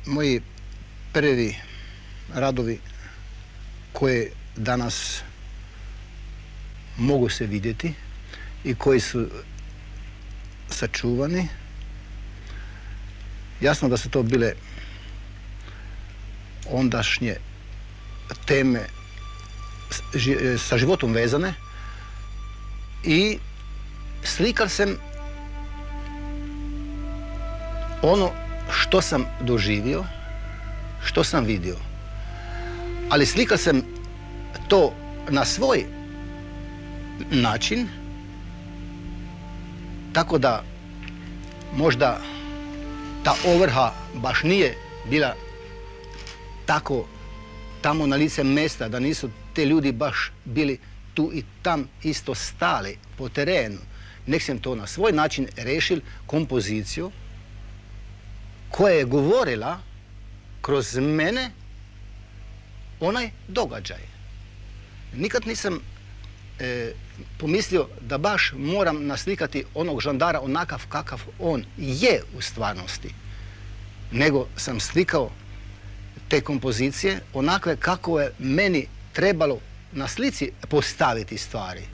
moji prvi radovi koje danas mogu se vidjeti i koji su sačuvani. Jasno da su to bile ondašnje teme sa životom vezane i slikal sam ono što sam doživio, što sam vidio. Ali slikal sam to na svoj način, tako da možda ta ovrha baš nije bila tako tamo na lice mjesta, da nisu te ljudi baš bili tu i tam isto stali po terenu. Nek sam to na svoj način rešil kompoziciju koja je govorila kroz mene onaj događaj. Nikad nisam pomislio da baš moram naslikati onog žandara onakav kakav on je u stvarnosti, nego sam slikao te kompozicije onakve kako je meni trebalo na slici postaviti stvari.